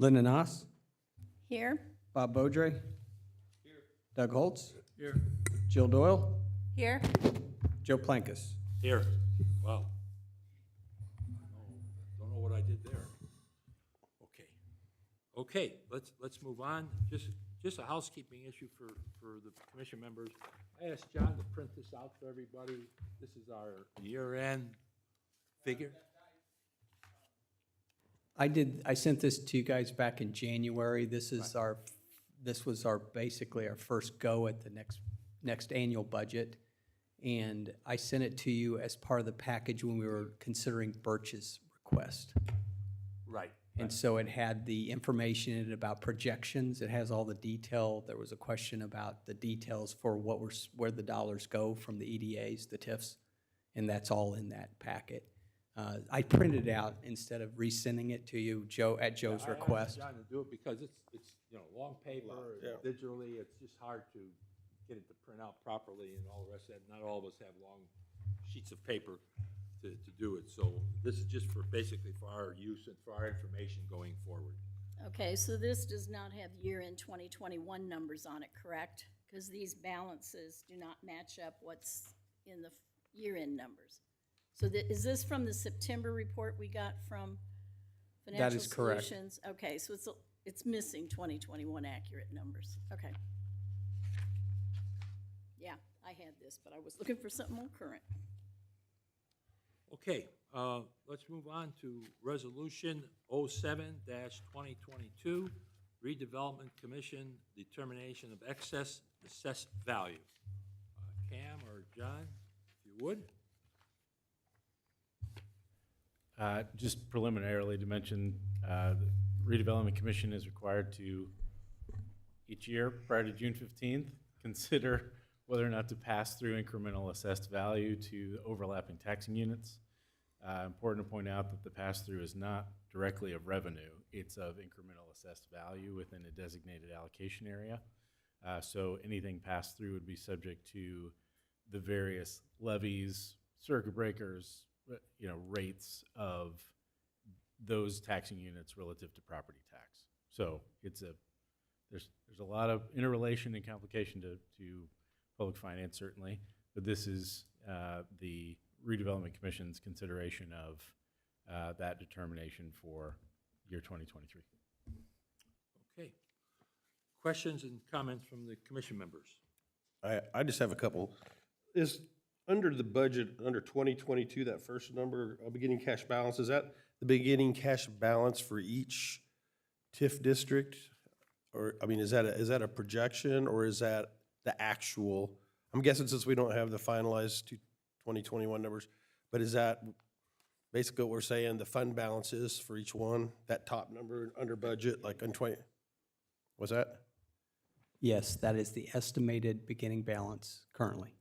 Linda Noss, Here. Bob Beaudry. Here. Doug Holtz, Here. Jill Doyle, Here. Joe Plankus. Here. Wow. Don't know what I did there. Okay. Okay, let's move on. Just a housekeeping issue for the commission members. I asked John to print this out for everybody. This is our year-end figure. I sent this to you guys back in January. This was basically our first go at the next annual budget. And I sent it to you as part of the package when we were considering Birch's request. Right. And so it had the information in it about projections. It has all the detail. There was a question about the details for where the dollars go from the EDAs, the TIFs, and that's all in that packet. I printed it out instead of resending it to you, at Joe's request. I asked John to do it because it's long paper, digitally, it's just hard to get it to print out properly and all the rest of that. Not all of us have long sheets of paper to do it. So this is just basically for our use and for our information going forward. Okay, so this does not have year-end 2021 numbers on it, correct? Because these balances do not match up what's in the year-end numbers. So is this from the September report we got from Financial That is correct. Solutions? Okay, so it's missing 2021 accurate numbers. Okay. Yeah, I had this, but I was looking for something more current. Okay, let's move on to Resolution 07-2022, Redevelopment Commission Determination of Excess Assessed Value. Cam or John, if you would. Just preliminarily to mention, the Redevelopment Commission is required to, each year prior to June 15th, consider whether or not to pass through incremental assessed value to overlapping taxing units. Important to point out that the pass-through is not directly of revenue, it's of incremental assessed value within a designated allocation area. So anything passed through would be subject to the various levies, circuit breakers, rates of those taxing units relative to property tax. So there's a lot of interrelation and complication to public finance, certainly, but this is the Redevelopment Commission's consideration of that determination for year 2023. Okay. Questions and comments from the commission members? I just have a couple. Is under the budget, under 2022, that first number, beginning cash balance, is that the beginning cash balance for each TIF district? Or, I mean, is that a projection, or is that the actual? I'm guessing since we don't have the finalized 2021 numbers, but is that basically what we're saying, the fund balances for each one, that top number under budget, like on 20, what's that? Yes, that is the estimated beginning balance currently,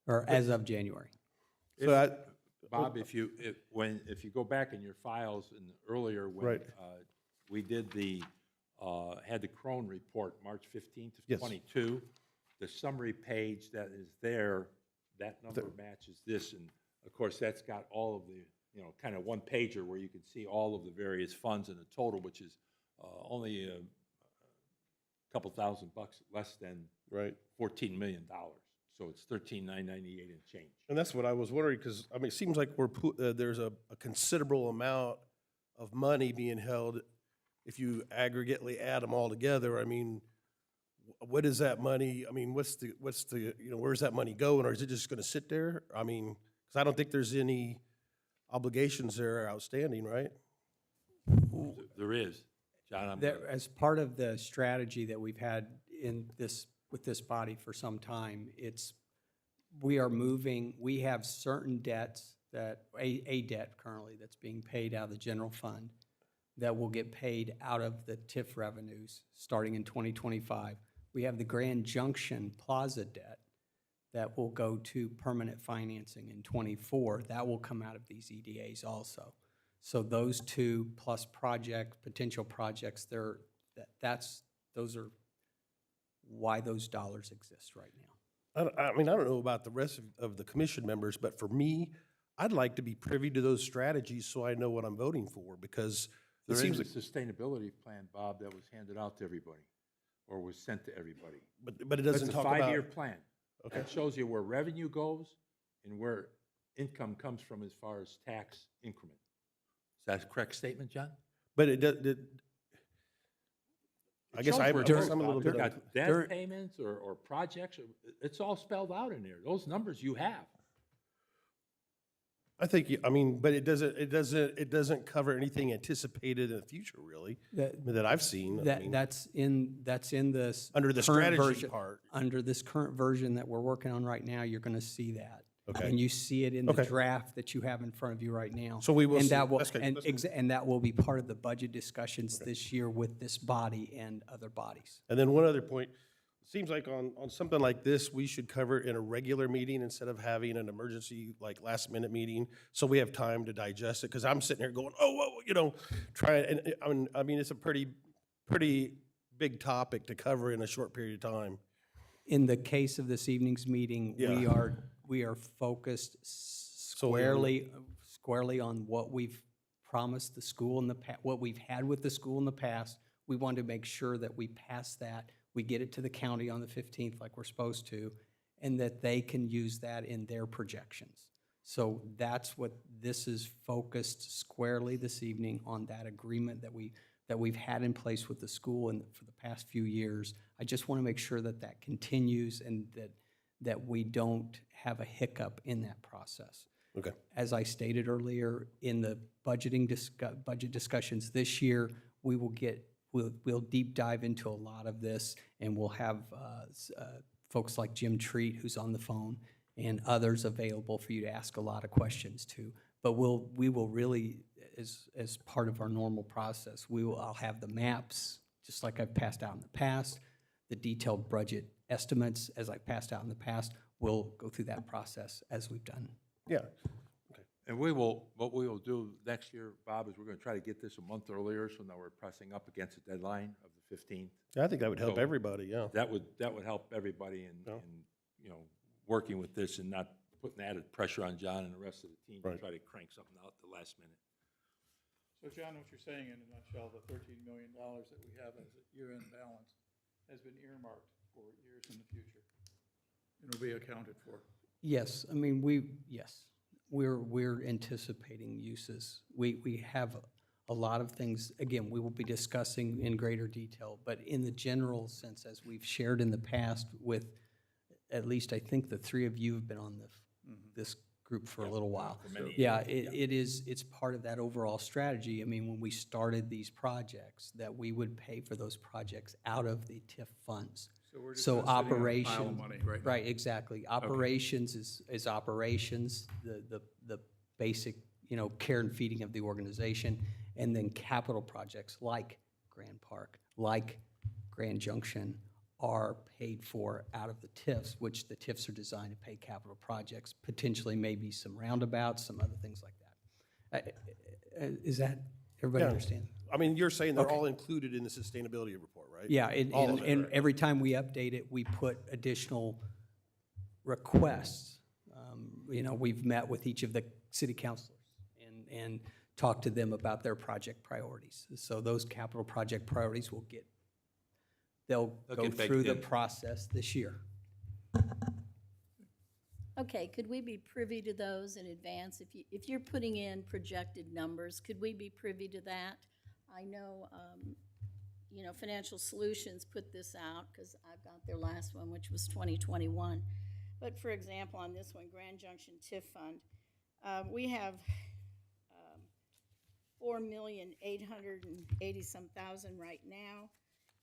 or as of January. So Bob, if you go back in your files and earlier when Right. We did had the Crone report March 15th of Yes. 22, the summary page that is there, that number matches this, and of course that's got all of the kind of one pager where you can see all of the various funds in the total, which is only a couple $1,000 less than right. $14 million. So it's $13,998 and change. And that's what I was wondering, because, I mean, it seems like there's a considerable amount of money being held. If you aggregately add them all together, I mean, what is that money? I mean, what's the where's that money going, or is it just going to sit there? I mean, because I don't think there's any obligations there outstanding, right? There is. John, As part of the strategy that we've had with this body for some time, we have certain debts a debt currently that's being paid out of the general fund that will get paid out of the TIF revenues starting in 2025. We have the Grand Junction Plaza debt that will go to permanent financing in 24. That will come out of these EDAs also. So those two plus potential projects, those are why those dollars exist right now. I mean, I don't know about the rest of the commission members, but for me, I'd like to be privy to those strategies so I know what I'm voting for, because It There seems is a sustainability plan, Bob, that was handed out to everybody, or was sent to everybody. but it doesn't That's a talk about. five-year plan. Okay. It shows you where revenue goes and where income comes from as far as tax increment. Is that a correct statement, John? But it does, I guess I'm a little bit. Got debt payments or projects, it's all spelled out in there, those numbers you have. I think, I mean, but it doesn't cover anything anticipated in the future, really, that I've seen. I mean, That's in this. Under the current strategy version- part. Under this current version that we're working on right now, you're gonna see that. Okay. And you see it in the Okay. draft that you have in front of you right now. So we will And see. that will, That's good. and, That's good. and that will be part of the budget discussions this year with this body and other bodies. And then one other point, it seems like on something like this, we should cover it in a regular meeting instead of having an emergency, like, last-minute meeting, so we have time to digest it, because I'm sitting here going, oh, whoa, you know, I mean, it's a pretty big topic to cover in a short period of time. In the case of this evening's meeting, Yeah. we are focused squarely on what we've promised the school in the what we've had with the school in the past. We want to make sure that we pass that, we get it to the county on the 15th like we're supposed to, and that they can use that in their projections. So that's what this is focused squarely this evening on, that agreement that we've had in place with the school and for the past few years. I just want to make sure that that continues and that we don't have a hiccup in that process. Okay. As I stated earlier, in the budget discussions this year, we'll deep dive into a lot of this, and we'll have folks like Jim Treat, who's on the phone, and others available for you to ask a lot of questions to. But we will really, as part of our normal process, I'll have the maps, just like I've passed out in the past, the detailed budget estimates, as I've passed out in the past. We'll go through that process as we've done. Yeah. And what we will do next year, Bob, is we're gonna try to get this a month earlier, so now we're pressing up against the deadline of the 15th. I think that would help So- everybody, yeah. That would help everybody in, you know, working with this and not putting added pressure on John and the rest of the team to Right. try to crank something out at the last minute. So John, what you're saying in a nutshell, the $13 million that we have as a year-end balance has been earmarked for years in the future. It'll be accounted for. Yes, I mean, we're anticipating uses. We have a lot of things, again, we will be discussing in greater detail, but in the general sense, as we've shared in the past with, at least I think the three of you have been on this group for a little while. for many Yeah, it's part of that overall strategy. I mean, when we started these projects, that we would pay for those projects out of the TIF funds. So we're just So sitting on a pile of operations, money right now. right, exactly. Operations is operations, the basic, care and feeding of the organization. And then capital projects like Grand Park, like Grand Junction are paid for out of the TIFs, which the TIFs are designed to pay capital projects, potentially maybe some roundabouts, some other things like that. Is that, everybody Yeah. understand? I mean, you're saying they're all included in the sustainability report, right? Yeah, and, All and, of it, and right. every time we update it, we put additional requests. We've met with each of the city councilors and talked to them about their project priorities. So those capital project priorities they'll go get baked through the in. process this year. Okay, could we be privy to those in advance? If you're putting in projected numbers, could we be privy to that? I know, Financial Solutions put this out, because I've got their last one, which was 2021. But for example, on this one, Grand Junction TIF Fund, we have 4,880,000 right now.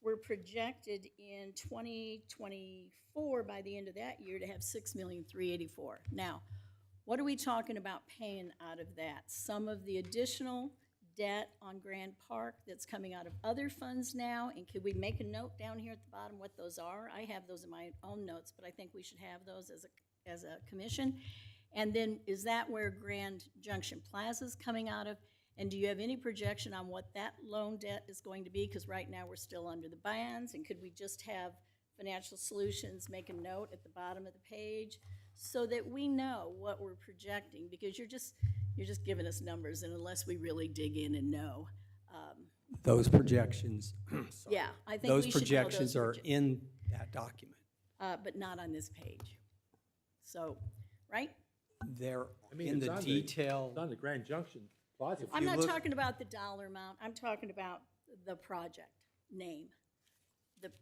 We're projected in 2024, by the end of that year, to have 6,384,000. Now, what are we talking about paying out of that? Some of the additional debt on Grand Park that's coming out of other funds now, and could we make a note down here at the bottom what those are? I have those in my own notes, but I think we should have those as a commission. And then, is that where Grand Junction Plaza is coming out of? And do you have any projection on what that loan debt is going to be? Because right now, we're still under the bans, and could we just have Financial Solutions make a note at the bottom of the page so that we know what we're projecting? Because you're just giving us numbers, and unless we really dig in and know, Those projections, sorry. Yeah, I think Those we should know projections those are in that document. but not on this page. So, right? They're I mean, in it's the on detail. It's on the Grand Junction Plaza. I'm you not look- talking about the dollar amount, I'm talking about the project name,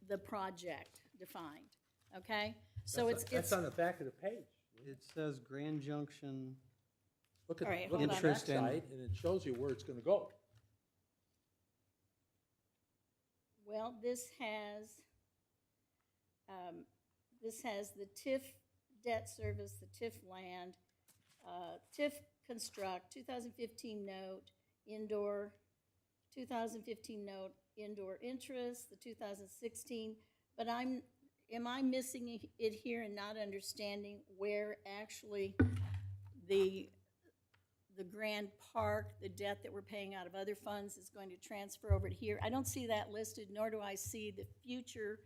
the project defined, okay? So it's, That's on the back of the page. It says Grand Junction. Look at, All right, look at hold the on. backside, and it shows you where it's gonna go. well, this has the TIF debt service, the TIF land, TIF construct, 2015 note, indoor, 2015 note, indoor interest, the 2016, but am I missing it here and not understanding where actually the Grand Park, the debt that we're paying out of other funds is going to transfer over to here? I don't see that listed, nor do I see the future,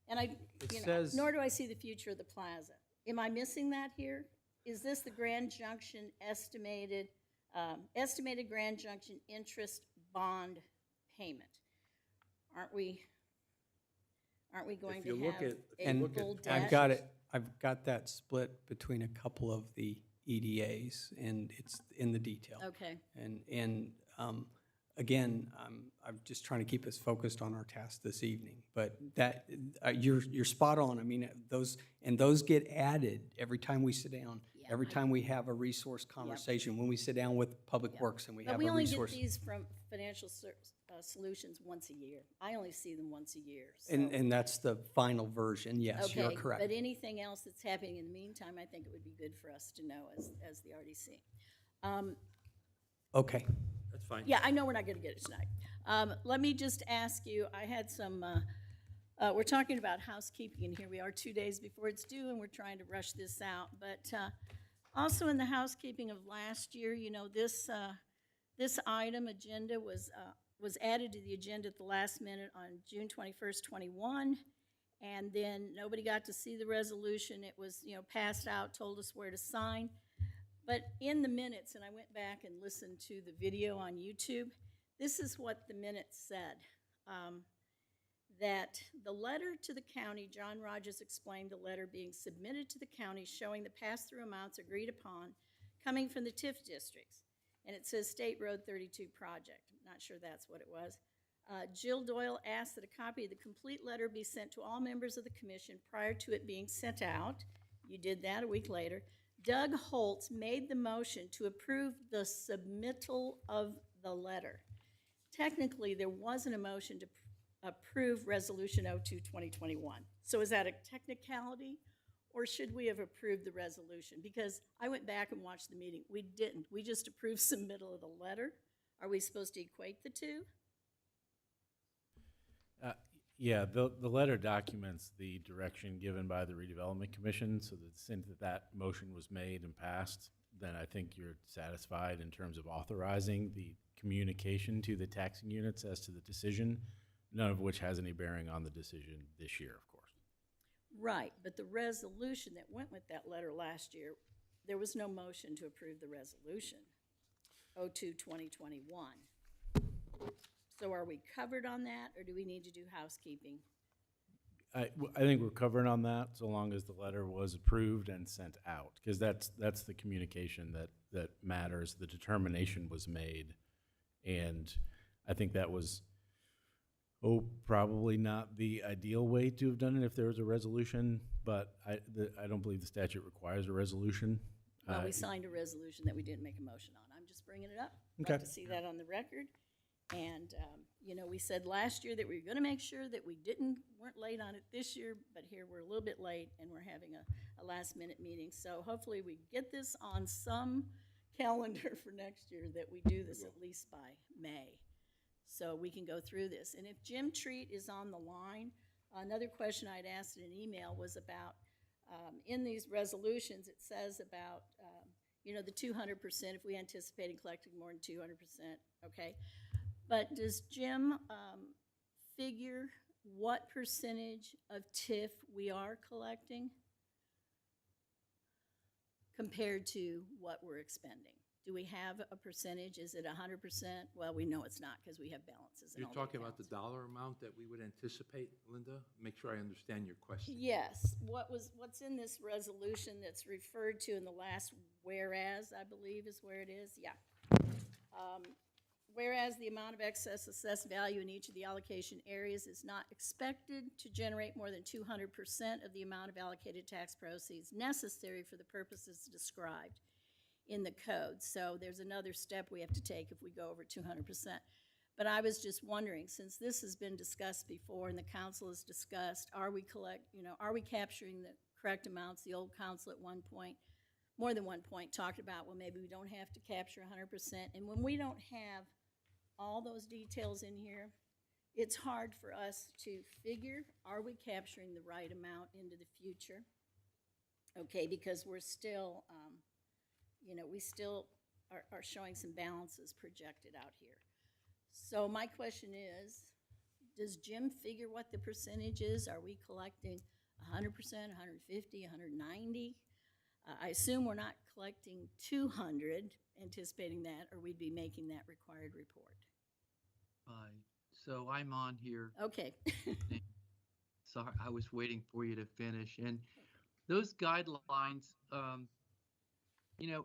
and says- nor do I see the future of the plaza. Am I missing that here? Is this the Grand Junction estimated Grand Junction interest bond payment? Aren't we going If to you look have at- a And full I've debt? got that split between a couple of the EDAs, and it's in the detail. Okay, And again, I'm just trying to keep us focused on our task this evening. But that, you're spot on. I mean, those get added every time we sit down, Yeah, every time we have a resource conversation, when we sit down with Public Works and we but have we a only get resource. these from Financial Solutions once a year. I only see them once a year, so. And that's the final version. Yes, you're Okay, correct. but anything else that's happening in the meantime, I think it would be good for us to know as the RDC. Okay. That's fine. Yeah, I know we're not gonna get it tonight. Let me just ask you, I had some, we're talking about housekeeping, and here we are 2 days before it's due, and we're trying to rush this out. But also in the housekeeping of last year, you know, this item, agenda, was added to the agenda at the last minute on June 21st, 21, and then nobody got to see the resolution. It was, you know, passed out, told us where to sign. But in the minutes, and I went back and listened to the video on YouTube, this is what the minutes said. That the letter to the county, John Rogers explained the letter being submitted to the county showing the pass-through amounts agreed upon coming from the TIF districts. And it says State Road 32 project. Not sure that's what it was. Jill Doyle asked that a copy of the complete letter be sent to all members of the commission prior to it being sent out. You did that a week later. Doug Holtz made the motion to approve the submittal of the letter. Technically, there wasn't a motion to approve Resolution 02-2021. So is that a technicality, or should we have approved the resolution? Because I went back and watched the meeting. We didn't. We just approved submittal of the letter. Are we supposed to equate the two? Yeah, the letter documents the direction given by the Redevelopment Commission, so that since that motion was made and passed, then I think you're satisfied in terms of authorizing the communication to the taxing units as to the decision, none of which has any bearing on the decision this year, of course. Right, but the resolution that went with that letter last year, there was no motion to approve the resolution, 02-2021. So are we covered on that, or do we need to do housekeeping? I think we're covered on that, so long as the letter was approved and sent out, because that's the communication that matters. The determination was made, and I think that was, probably not the ideal way to have done it if there was a resolution, but I don't believe the statute requires a resolution. Well, we signed a resolution that we didn't make a motion on. I'm just bringing it up. I'd Okay. like to see that on the record. And, you know, we said last year that we were gonna make sure that we weren't late on it this year, but here we're a little bit late, and we're having a last-minute meeting. So hopefully we get this on some calendar for next year, that we do this at least by May, so we can go through this. And if Jim Treat is on the line, another question I'd asked in an email was about, in these resolutions, it says about, you know, the 200%, if we anticipated collecting more than 200%, okay? But does Jim figure what percentage of TIF we are collecting compared to what we're expending? Do we have a percentage? Is it 100%? Well, we know it's not because we have balances in You're all the talking about the accounts. dollar amount that we would anticipate, Linda? Make sure I understand your question. Yes, what's in this resolution that's referred to in the last whereas, I believe is where it is, yeah. Whereas the amount of excess assessed value in each of the allocation areas is not expected to generate more than 200% of the amount of allocated tax proceeds necessary for the purposes described in the code. So there's another step we have to take if we go over 200%. But I was just wondering, since this has been discussed before and the council has discussed, are we capturing the correct amounts? The old council at one point, more than one point, talked about, well, maybe we don't have to capture 100%. And when we don't have all those details in here, it's hard for us to figure, are we capturing the right amount into the future? Okay, because we're still, we still are showing some balances projected out here. So my question is, does Jim figure what the percentage is? Are we collecting 100%, 150, 190? I assume we're not collecting 200, anticipating that, or we'd be making that required report. So I'm on here. Okay. Sorry, I was waiting for you to finish. And those guidelines,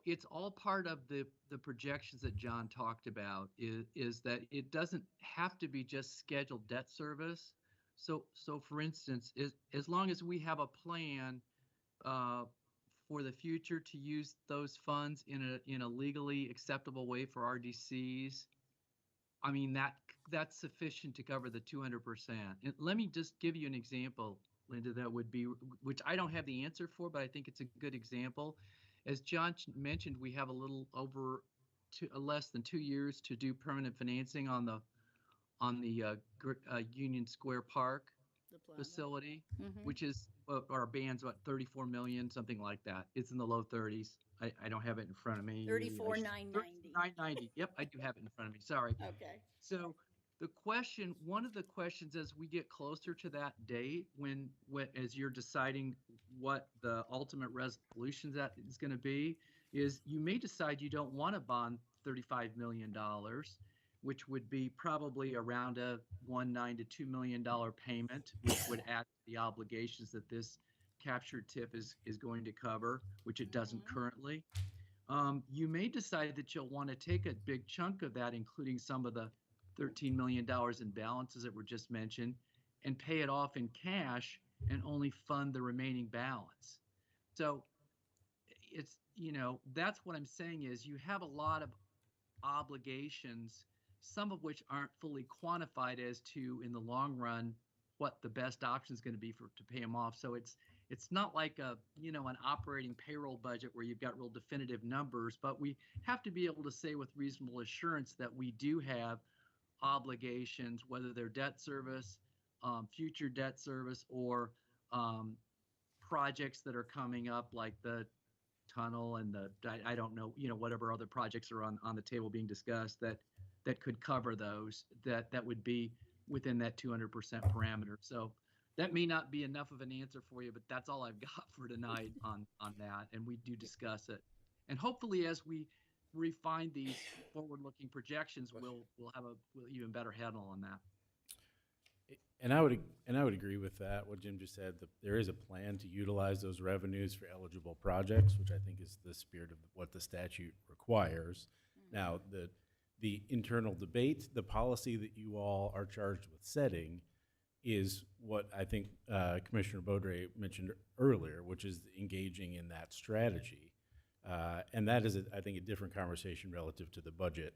it's all part of the projections that John talked about, is that it doesn't have to be just scheduled debt service. So for instance, as long as we have a plan for the future to use those funds in a legally acceptable way for RDCs, I mean, that's sufficient to cover the 200%. And let me just give you an example, Linda, that would be, which I don't have the answer for, but I think it's a good example. As John mentioned, we have a little over less than 2 years to do permanent financing on the Union Square Park facility, which is our band's what, 34 million, something like that. It's in the low 30s. I don't have it in front of me. 34,990. 990. Yep, I do have it in front of me. Sorry. Okay. So one of the questions as we get closer to that date, when as you're deciding what the ultimate resolution that is going to be, is you may decide you don't want to bond $35 million, which would be probably around a $1.9 to $2 million payment, which would add to the obligations that this captured TIF is going to cover, which it doesn't currently. You may decide that you'll want to take a big chunk of that, including some of the $13 million in balances that were just mentioned, and pay it off in cash and only fund the remaining balance. So it's, that's what I'm saying is you have a lot of obligations, some of which aren't fully quantified as to, in the long run, what the best option is going to be to pay them off. So it's not like an operating payroll budget where you've got real definitive numbers, but we have to be able to say with reasonable assurance that we do have obligations, whether they're debt service, future debt service, or projects that are coming up like the tunnel and I don't know, whatever other projects are on the table being discussed that could cover those, that would be within that 200% parameter. So that may not be enough of an answer for you, but that's all I've got for tonight on that. And we do discuss it. And hopefully as we refine these forward-looking projections, we'll have we'll even better handle on that. And I would agree with that, what Jim just said, that there is a plan to utilize those revenues for eligible projects, which I think is the spirit of what the statute requires. Now, the internal debate, the policy that you all are charged with setting is what I think Commissioner Beaudry mentioned earlier, which is engaging in that strategy. And that is, I think, a different conversation relative to the budget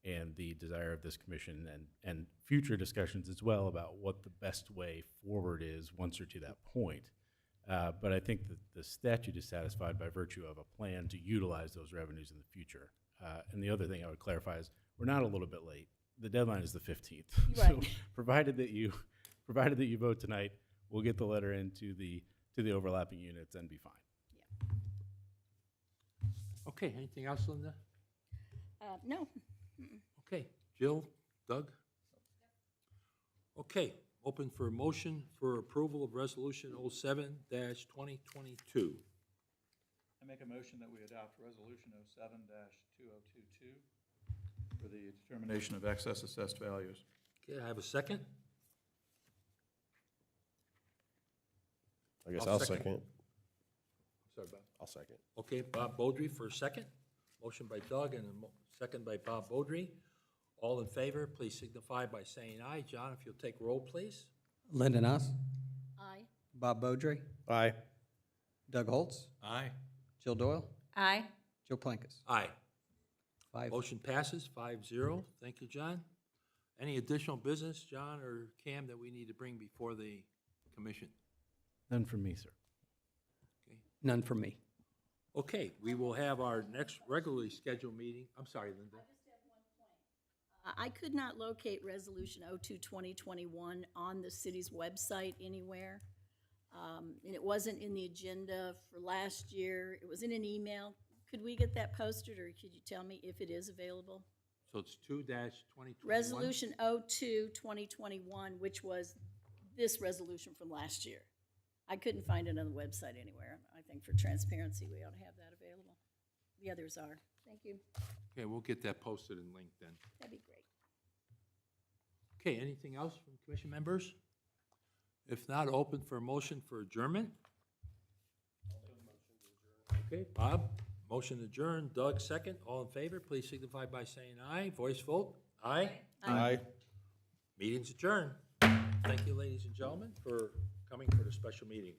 and the desire of this commission and future discussions as well about what the best way forward is once we're to that point. But I think that the statute is satisfied by virtue of a plan to utilize those revenues in the future. And the other thing I would clarify is we're not a little bit late. The deadline is the 15th. Right. So provided that you vote tonight, we'll get the letter into the overlapping units and be fine. Okay, anything else, Linda? No. Okay, Jill, Doug? Okay, open for a motion for approval of Resolution 07-2022. I make a motion that we adopt Resolution 07-2022 for the determination of excess assessed values. Okay, I have a second. I guess I'll I'll second. second. Sorry, Bob. I'll second. Okay, Bob Beaudry for a second. Motion by Doug and a second by Bob Beaudry. All in favor, please signify by saying aye. John, if you'll take roll, please. Lyndon Us, Aye. Bob Beaudry, Aye. Doug Holtz, Aye. Jill Doyle, Aye. Joe Plankus. Aye. 5. Motion passes 5-0. Thank you, John. Any additional business, John or Cam, that we need to bring before the commission? None from me, sir. None from me. Okay, we will have our next regularly scheduled meeting. I'm sorry, Linda. I could not locate Resolution 02-2021 on the city's website anywhere. And it wasn't in the agenda for last year. It was in an email. Could we get that posted, or could you tell me if it is available? So it's 2-2021? Resolution 02-2021, which was this resolution from last year. I couldn't find it on the website anywhere. I think for transparency, we ought to have that available. The others are. Thank you. Okay, we'll get that posted and linked then. That'd be great. Okay, anything else from commission members? If not, open for a motion for adjournment. Okay, Bob, motion adjourned. Doug, second. All in favor, please signify by saying aye. Voice vote. Aye. Aye. Meeting's adjourned. Thank you, ladies and gentlemen, for coming for the special meeting.